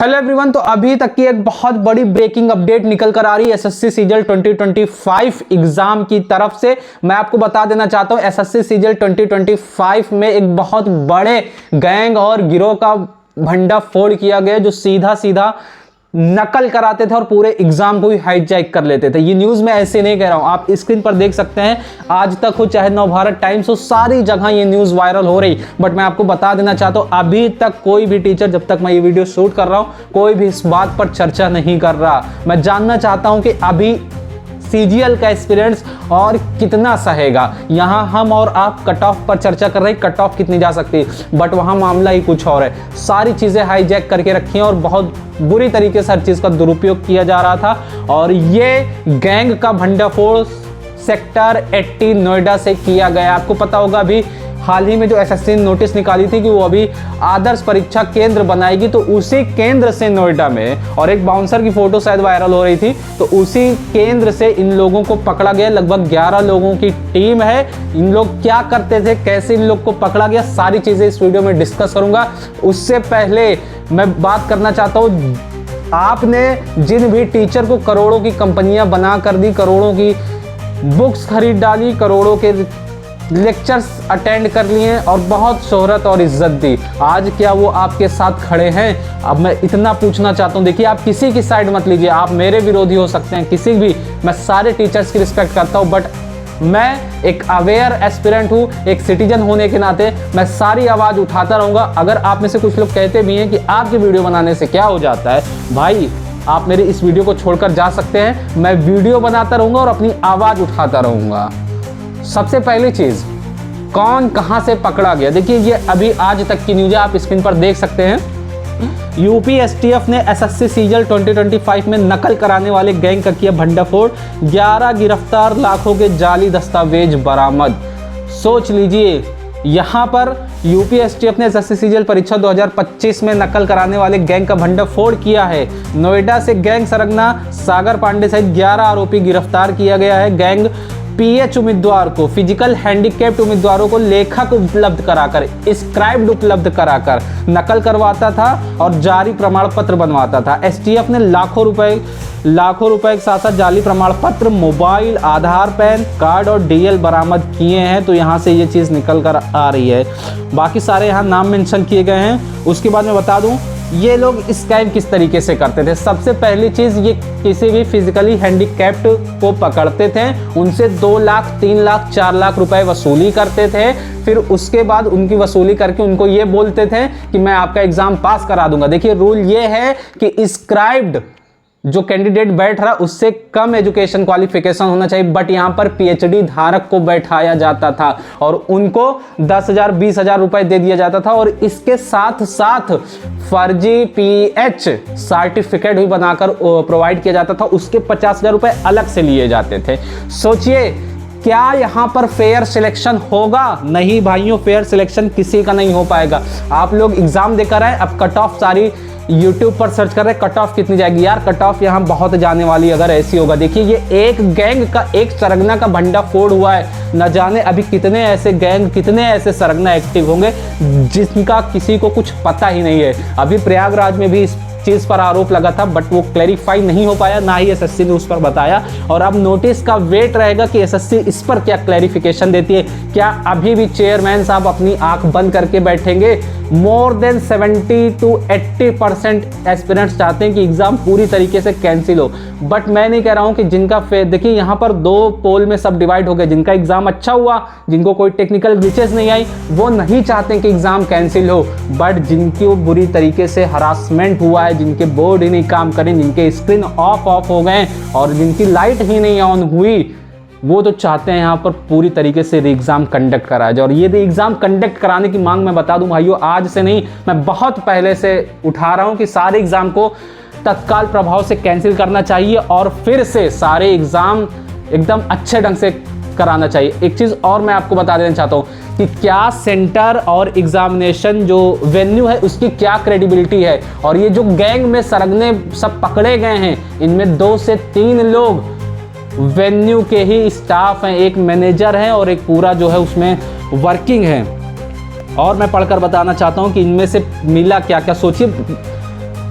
Hello everyone, तो अभी तक की एक बहुत बड़ी ब्रेकिंग अपडेट निकल कर आ रही है एसएससी सीजीएल 2025 एग्जाम की तरफ से। मैं आपको बता देना चाहता हूं एसएससी सीजीएल 2025 में एक बहुत बड़े गैंग और गिरोह का भंडाफोड़ किया गया जो सीधा सीधा नकल कराते थे और पूरे एग्जाम को भी हाईजैक कर लेते थे। ये न्यूज़ मैं ऐसे नहीं कह रहा हूं, आप स्क्रीन पर देख सकते हैं। आज तक हो चाहे नवभारत टाइम्स हो, सारी जगह ये न्यूज़ वायरल हो रही। बट मैं आपको बता देना चाहता हूं अभी तक कोई भी टीचर, जब तक मैं ये वीडियो शूट कर रहा हूं, कोई भी इस बात पर चर्चा नहीं कर रहा। मैं जानना चाहता हूं कि अभी सीजीएल का एक्सपीरियंस और कितना सहेगा। यहाँ हम और आप कट ऑफ पर चर्चा कर रहे हैं, कट ऑफ कितनी जा सकती है, बट वहाँ मामला ही कुछ और है। सारी चीज़ें हाईजैक करके रखी हैं और बहुत बुरी तरीके से हर चीज़ का दुरुपयोग किया जा रहा था। और ये गैंग का भंडाफोड़ सेक्टर 80 नोएडा से किया गया। आपको पता होगा अभी हाल ही में जो एसएससी ने नोटिस निकाली थी कि वो अभी आदर्श परीक्षा केंद्र बनाएगी, तो उसी केंद्र से नोएडा में, और एक बाउंसर की फोटो शायद वायरल हो रही थी, तो उसी केंद्र से इन लोगों को पकड़ा गया। लगभग 11 लोगों की टीम है। इन लोग क्या करते थे, कैसे इन लोग को पकड़ा गया, सारी चीजें इस वीडियो में डिस्कस करूंगा। उससे पहले मैं बात करना चाहता हूँ, आपने जिन भी टीचर को करोड़ों की कंपनियां बना कर दी, करोड़ों की बुक्स खरीद डाली, करोड़ों के लेक्चर्स अटेंड कर लिए और बहुत शोहरत और इज्जत दी, आज क्या वो आपके साथ खड़े हैं? अब मैं इतना पूछना चाहता हूँ, देखिए आप किसी की साइड मत लीजिए, आप मेरे विरोधी हो सकते हैं, किसी भी, मैं सारे टीचर्स की रिस्पेक्ट करता हूँ, बट मैं एक अवेयर एस्पिरेंट हूँ, एक सिटीजन होने के नाते मैं सारी आवाज़ उठाता रहूँगा। अगर आप में से कुछ लोग कहते भी हैं कि आपकी वीडियो बनाने से क्या हो जाता है, भाई आप मेरे इस वीडियो को छोड़कर जा सकते हैं, मैं वीडियो बनाता रहूँगा और अपनी आवाज़ उठाता रहूँगा। सबसे पहली चीज, कौन कहां से पकड़ा गया, देखिए ये अभी आज तक की न्यूज़ आप स्क्रीन पर देख सकते हैं। यूपी एसटीएफ ने एसएससी सीजीएल 2025 में नकल कराने वाले गैंग का किया भंडाफोड़, 11 गिरफ्तार, लाखों के जाली दस्तावेज बरामद। सोच लीजिए, यहाँ पर यूपी एसटीएफ ने एसएससी सीजीएल परीक्षा 2025 में नकल कराने वाले गैंग का भंडाफोड़ किया है। नोएडा से गैंग सरगना सागर पांडे सहित 11 आरोपी गिरफ्तार किया गया है। गैंग पीएच उम्मीदवार को, फिजिकल हैंडीकैप्ड उम्मीदवारों को लेखक उपलब्ध कराकर, स्क्राइब्ड उपलब्ध कराकर नकल करवाता था और जारी प्रमाण पत्र बनवाता था। एसटीएफ ने लाखों रुपए के साथ साथ जाली प्रमाण पत्र, मोबाइल, आधार, पैन कार्ड और डीएल बरामद किए हैं। तो यहाँ से ये चीज़ निकल कर आ रही है। बाकी सारे यहाँ नाम मेंशन किए गए हैं। उसके बाद मैं बता दूँ ये लोग स्कैम किस तरीके से करते थे। सबसे पहली चीज़, ये किसी भी फिजिकली हैंडीकैप्ड को पकड़ते थे, उनसे 2 लाख, 3 लाख, 4 लाख रुपए वसूली करते थे। फिर उसके बाद उनकी वसूली करके उनको ये बोलते थे कि मैं आपका एग्जाम पास करा दूंगा। देखिए रूल ये है कि स्क्राइब्ड जो कैंडिडेट बैठ रहा उससे कम एजुकेशन क्वालिफिकेशन होना चाहिए, बट यहाँ पर पीएचडी धारक को बैठाया जाता था और उनको 10,000 20,000 रुपए दे दिया जाता था। और इसके साथ साथ फर्जी पीएच सर्टिफिकेट भी बनाकर प्रोवाइड किया जाता था, उसके 50,000 रुपए अलग से लिए जाते थे। सोचिए, क्या यहाँ पर फेयर सिलेक्शन होगा? नहीं भाइयों, फेयर सिलेक्शन किसी का नहीं हो पाएगा। आप लोग एग्जाम देकर आए, अब कट ऑफ सारी YouTube पर सर्च कर रहे हैं, कट ऑफ कितनी जाएगी यार, कट ऑफ यहाँ बहुत जाने वाली अगर ऐसी होगा। देखिए ये एक गैंग का, एक सरगना का भंडाफोड़ हुआ है। न जाने अभी कितने ऐसे गैंग, कितने ऐसे सरगना एक्टिव होंगे जिनका किसी को कुछ पता ही नहीं है। अभी प्रयागराज में भी इस चीज़ पर आरोप लगा था, बट वो क्लैरिफाई नहीं हो पाया, ना ही एसएससी ने उस पर बताया। और अब नोटिस का वेट रहेगा कि एसएससी इस पर क्या क्लैरिफिकेशन देती है। क्या अभी भी चेयरमैन साहब अपनी आंख बंद करके बैठेंगे? मोर देन 70 to 80% एस्पिरेंट्स चाहते हैं कि एग्जाम पूरी तरीके से कैंसिल हो, बट मैं नहीं कह रहा हूं कि जिनका देखिए यहाँ पर 2 पोल में सब डिवाइड हो गए। जिनका एग्जाम अच्छा हुआ, जिनको कोई टेक्निकल ग्लिचेस नहीं आई, वो नहीं चाहते कि एग्जाम कैंसिल हो, बट जिनकी वो बुरी तरीके से हरासमेंट हुआ है, जिनके बोर्ड ही नहीं काम करें, जिनके स्क्रीन ऑफ हो गए और जिनकी लाइट ही नहीं ऑन हुई, वो तो चाहते हैं यहाँ पर पूरी तरीके से री एग्ज़ाम कंडक्ट कराया जाए। और ये री एग्ज़ाम कंडक्ट कराने की मांग मैं बता दूं भाइयों, आज से नहीं, मैं बहुत पहले से उठा रहा हूँ कि सारे एग्ज़ाम को तत्काल प्रभाव से कैंसिल करना चाहिए और फिर से सारे एग्ज़ाम एकदम अच्छे ढंग से कराना चाहिए। एक चीज़ और मैं आपको बता देना चाहता हूँ कि क्या सेंटर और एग्जामिनेशन जो वेन्यू है उसकी क्या क्रेडिबिलिटी है। और ये जो गैंग में सरगने सब पकड़े गए हैं, इनमें 2 से 3 लोग वेन्यू के ही स्टाफ हैं, एक मैनेजर है और एक पूरा जो है उसमें वर्किंग है। और मैं पढ़कर बताना चाहता हूं कि इनमें से मिला क्या क्या। सोचिए,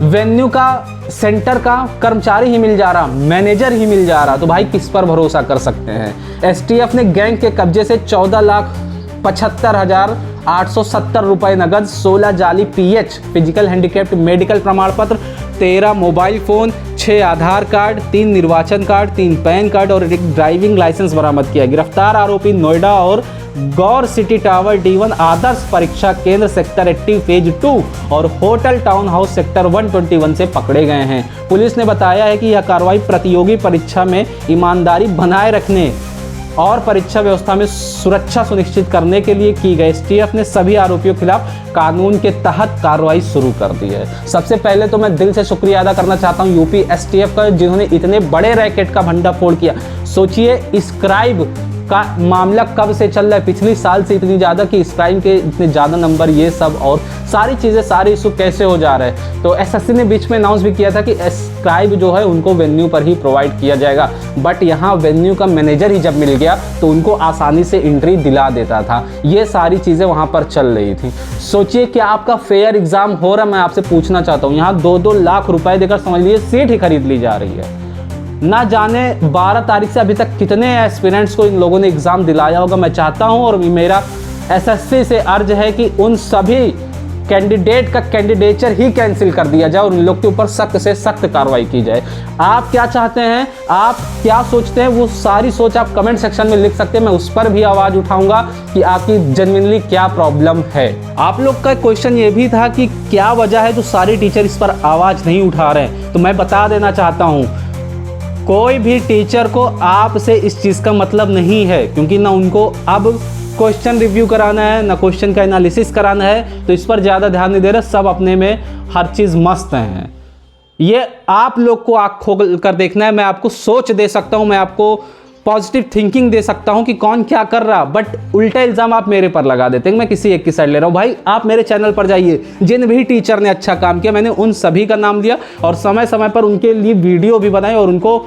वेन्यू का सेंटर का कर्मचारी ही मिल जा रहा, मैनेजर ही मिल जा रहा, तो भाई किस पर भरोसा कर सकते हैं। एसटीएफ ने गैंग के कब्जे से 14,75,870 रुपए नगद, 16 जाली पीएच फिजिकल हैंडीकैप्ड मेडिकल प्रमाण पत्र, 13 मोबाइल फ़ोन, 6 आधार कार्ड, 3 निर्वाचन कार्ड, 3 पैन कार्ड और एक ड्राइविंग लाइसेंस बरामद किया। गिरफ्तार आरोपी नोएडा और गौर सिटी टावर D1 आदर्श परीक्षा केंद्र सेक्टर 80 फेज 2 और होटल टाउन हाउस सेक्टर 121 से पकड़े गए हैं। पुलिस ने बताया है कि यह कार्रवाई प्रतियोगी परीक्षा में ईमानदारी बनाए रखने और परीक्षा व्यवस्था में सुरक्षा सुनिश्चित करने के लिए की गई। एसटीएफ ने सभी आरोपियों के खिलाफ कानून के तहत कार्रवाई शुरू कर दी है। सबसे पहले तो मैं दिल से शुक्रिया अदा करना चाहता हूं यूपी एसटीएफ का, जिन्होंने इतने बड़े रैकेट का भंडाफोड़ किया। सोचिए स्क्राइब का मामला कब से चल रहा है, पिछली साल से इतनी ज़्यादा कि स्क्राइब के इतने ज़्यादा नंबर, ये सब और सारी चीज़ें, सारे इशू कैसे हो जा रहे हैं। तो एसएससी ने बीच में अनाउंस भी किया था कि स्क्राइब जो है उनको वेन्यू पर ही प्रोवाइड किया जाएगा, बट यहाँ वेन्यू का मैनेजर ही जब मिल गया तो उनको आसानी से एंट्री दिला देता था। ये सारी चीज़ें वहाँ पर चल रही थी। सोचिए कि आपका फेयर एग्जाम हो रहा, मैं आपसे पूछना चाहता हूँ, यहाँ 2-2 लाख रुपए देकर समझ लीजिए सीट ही खरीद ली जा रही है। ना जाने 12 तारीख से अभी तक कितने एस्पिरेंट्स को इन लोगों ने एग्ज़ाम दिलाया होगा। मैं चाहता हूं और मेरा एसएससी से अर्ज है कि उन सभी कैंडिडेट का कैंडिडेचर ही कैंसिल कर दिया जाए और उन लोग के ऊपर सख्त से सख्त कार्रवाई की जाए। आप क्या चाहते हैं, आप क्या सोचते हैं, वो सारी सोच आप कमेंट सेक्शन में लिख सकते हैं। मैं उस पर भी आवाज़ उठाऊंगा कि आपकी जेन्युइनली क्या प्रॉब्लम है। आप लोग का क्वेश्चन ये भी था कि क्या वजह है जो सारे टीचर इस पर आवाज़ नहीं उठा रहे हैं, तो मैं बता देना चाहता हूँ, कोई भी टीचर को आपसे इस चीज़ का मतलब नहीं है, क्योंकि ना उनको अब क्वेश्चन रिव्यू कराना है ना क्वेश्चन का एनालिसिस कराना है, तो इस पर ज़्यादा ध्यान नहीं दे रहे, सब अपने में हर चीज़ मस्त हैं। ये आप लोग को आँख खोल कर देखना है। मैं आपको सोच दे सकता हूँ, मैं आपको पॉजिटिव थिंकिंग दे सकता हूँ कि कौन क्या कर रहा, बट उल्टा इल्ज़ाम आप मेरे पर लगा देते हैं। मैं किसी एक की साइड ले रहा हूँ। भाई आप मेरे चैनल पर जाइए, जिन भी टीचर ने अच्छा काम किया मैंने उन सभी का नाम दिया और समय समय पर उनके लिए वीडियो भी बनाए और उनको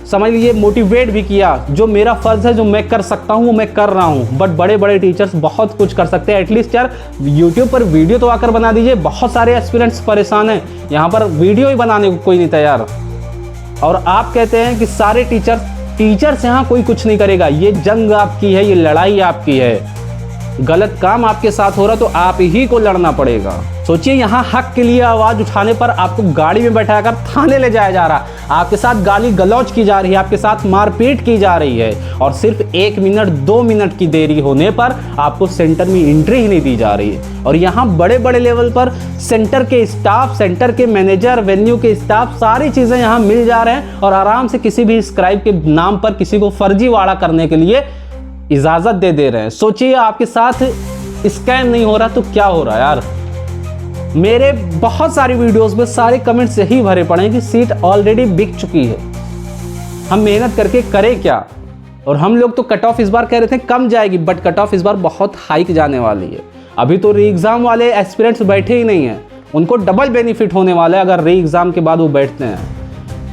समझ लीजिए मोटिवेट भी किया। जो मेरा फ़र्ज़ है, जो मैं कर सकता हूँ वो मैं कर रहा हूँ, बट बड़े बड़े टीचर्स बहुत कुछ कर सकते हैं। एटलीस्ट यार यूट्यूब पर वीडियो तो आकर बना दीजिए। बहुत सारे एस्पिरेंट्स परेशान हैं, यहाँ पर वीडियो ही बनाने को कोई नहीं तैयार। और आप कहते हैं कि सारे टीचर्स यहाँ कोई कुछ नहीं करेगा। ये जंग आपकी है, ये लड़ाई आपकी है। गलत काम आपके साथ हो रहा तो आप ही को लड़ना पड़ेगा। सोचिए यहाँ हक के लिए आवाज़ उठाने पर आपको गाड़ी में बैठाकर थाने ले जाया जा रहा, आपके साथ गाली गलौज की जा रही है, आपके साथ मारपीट की जा रही है, और सिर्फ 1 मिनट 2 मिनट की देरी होने पर आपको सेंटर में एंट्री ही नहीं दी जा रही है। और यहाँ बड़े बड़े लेवल पर सेंटर के स्टाफ, सेंटर के मैनेजर, वेन्यू के स्टाफ, सारी चीज़ें यहाँ मिल जा रहे हैं और आराम से किसी भी स्क्राइब के नाम पर किसी को फर्जीवाड़ा करने के लिए इजाज़त दे रहे हैं। सोचिए आपके साथ स्कैम नहीं हो रहा तो क्या हो रहा है यार। मेरे बहुत सारी वीडियोस में सारे कमेंट्स यही भरे पड़े हैं कि सीट ऑलरेडी बिक चुकी है, हम मेहनत करके करें क्या। और हम लोग तो कट ऑफ इस बार कह रहे थे कम जाएगी, बट कट ऑफ इस बार बहुत हाइक जाने वाली है। अभी तो री एग्ज़ाम वाले एस्पिरेंट्स बैठे ही नहीं हैं, उनको डबल बेनिफिट होने वाला है अगर री एग्ज़ाम के बाद वो बैठते हैं।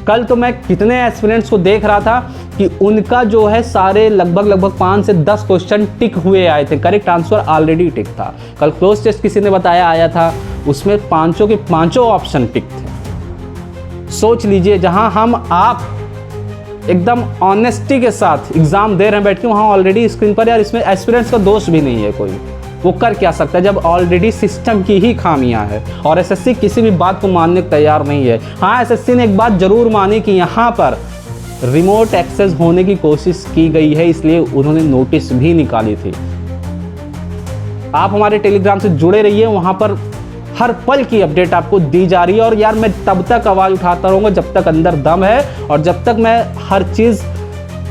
कल तो मैं कितने एस्पिरेंट्स को देख रहा था कि उनका जो है सारे लगभग 5 से 10 क्वेश्चन टिक हुए आए थे, करेक्ट आंसर ऑलरेडी टिक था। कल क्लोज टेस्ट किसी ने बताया आया था, उसमें 5 के 5 ऑप्शन टिक थे। सोच लीजिए, जहां हम आप एकदम ऑनेस्टी के साथ एग्जाम दे रहे हैं बैठ के, वहां ऑलरेडी स्क्रीन पर यार इसमें एस्पिरेंट्स का दोष भी नहीं है कोई, वो कर क्या सकता है जब ऑलरेडी सिस्टम की ही खामियां है। और एसएससी किसी भी बात को मानने को तैयार नहीं है। हाँ, एसएससी ने एक बात जरूर मानी कि यहाँ पर रिमोट एक्सेस होने की कोशिश की गई है, इसलिए उन्होंने नोटिस भी निकाली थी। आप हमारे टेलीग्राम से जुड़े रहिए, वहाँ पर हर पल की अपडेट आपको दी जा रही है। और यार मैं तब तक आवाज़ उठाता रहूँगा जब तक अंदर दम है, और जब तक मैं हर चीज़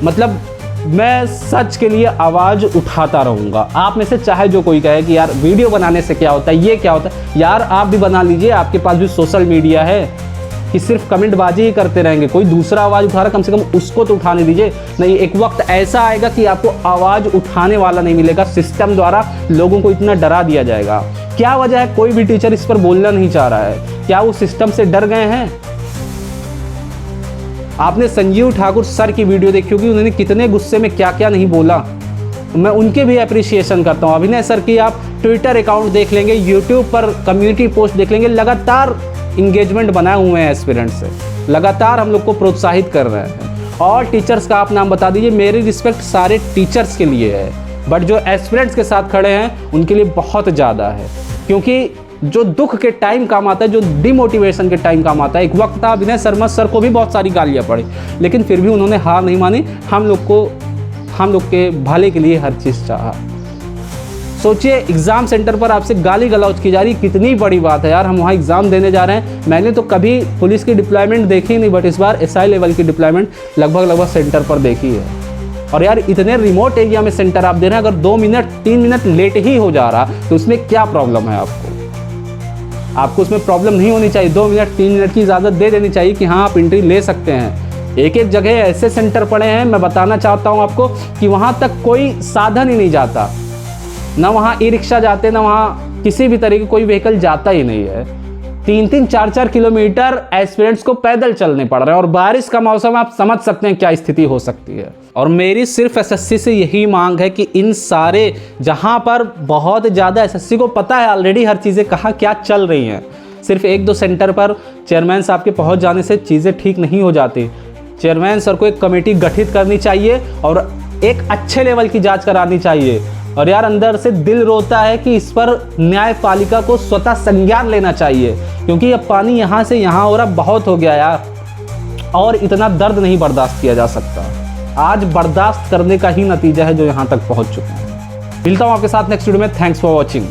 मतलब मैं सच के लिए आवाज़ उठाता रहूँगा। आप में से चाहे जो कोई कहे कि यार वीडियो बनाने से क्या होता है, ये क्या होता है, यार आप भी बना लीजिए, आपके पास भी सोशल मीडिया है कि सिर्फ कमेंटबाजी ही करते रहेंगे। कोई दूसरा आवाज़ उठा रहा, कम से कम उसको तो उठाने दीजिए। नहीं, एक वक्त ऐसा आएगा कि आपको आवाज़ उठाने वाला नहीं मिलेगा, सिस्टम द्वारा लोगों को इतना डरा दिया जाएगा। क्या वजह है, कोई भी टीचर इस पर बोलना नहीं चाह रहा है? क्या वो सिस्टम से डर गए हैं? आपने संजीव ठाकुर सर की वीडियो देखी होगी, उन्होंने कितने गुस्से में क्या क्या नहीं बोला। मैं उनके भी अप्रिसिएशन करता हूँ। अभिनय सर की आप ट्विटर अकाउंट देख लेंगे, यूट्यूब पर कम्युनिटी पोस्ट देख लेंगे, लगातार इंगेजमेंट बनाए हुए हैं एस्पिरेंट्स से, लगातार हम लोग को प्रोत्साहित कर रहे हैं। और टीचर्स का आप नाम बता दीजिए। मेरी रिस्पेक्ट सारे टीचर्स के लिए है, बट जो एस्पिरेंट्स के साथ खड़े हैं उनके लिए बहुत ज़्यादा है, क्योंकि जो दुख के टाइम काम आता है, जो डिमोटिवेशन के टाइम काम आता है। एक वक्त था विनय शर्मा सर को भी बहुत सारी गालियाँ पड़ी, लेकिन फिर भी उन्होंने हार नहीं मानी, हम लोग के भले के लिए हर चीज़ चाहा। सोचिए एग्ज़ाम सेंटर पर आपसे गाली गलौज की जा रही, कितनी बड़ी बात है यार। हम वहाँ एग्ज़ाम देने जा रहे हैं। मैंने तो कभी पुलिस की डिप्लॉयमेंट देखी नहीं, बट इस बार SI लेवल की डिप्लॉयमेंट लगभग सेंटर पर देखी है। और यार इतने रिमोट एरिया में सेंटर आप दे रहे हैं, अगर 2 मिनट 3 मिनट लेट ही हो जा रहा तो उसमें क्या प्रॉब्लम है आपको उसमें प्रॉब्लम नहीं होनी चाहिए। 2 मिनट 3 मिनट की इजाज़त दे देनी चाहिए कि हाँ आप एंट्री ले सकते हैं। एक जगह ऐसे सेंटर पड़े हैं, मैं बताना चाहता हूँ आपको, कि वहाँ तक कोई साधन ही नहीं जाता, ना वहाँ ई-रिक्शा जाते, ना वहाँ किसी भी तरह की कोई व्हीकल जाता ही नहीं है। 3-3 4-4 किलोमीटर एस्पिरेंट्स को पैदल चलने पड़ रहे हैं, और बारिश का मौसम, आप समझ सकते हैं क्या स्थिति हो सकती है। और मेरी सिर्फ SSC से यही मांग है कि इन सारे, जहाँ पर बहुत ज़्यादा SSC को पता है ऑलरेडी हर चीज़ें कहाँ क्या चल रही हैं, सिर्फ 1-2 सेंटर पर चेयरमैन साहब के पहुँच जाने से चीज़ें ठीक नहीं हो जाती। चेयरमैन सर को एक कमेटी गठित करनी चाहिए और एक अच्छे लेवल की जाँच करानी चाहिए। और यार अंदर से दिल रोता है कि इस पर न्यायपालिका को स्वतः संज्ञान लेना चाहिए, क्योंकि अब पानी यहाँ से यहाँ हो रहा बहुत हो गया यार, और इतना दर्द नहीं बर्दाश्त किया जा सकता। आज बर्दाश्त करने का ही नतीजा है जो यहाँ तक पहुँच चुका है। मिलता हूँ आपके साथ नेक्स्ट वीडियो में। Thanks for watching.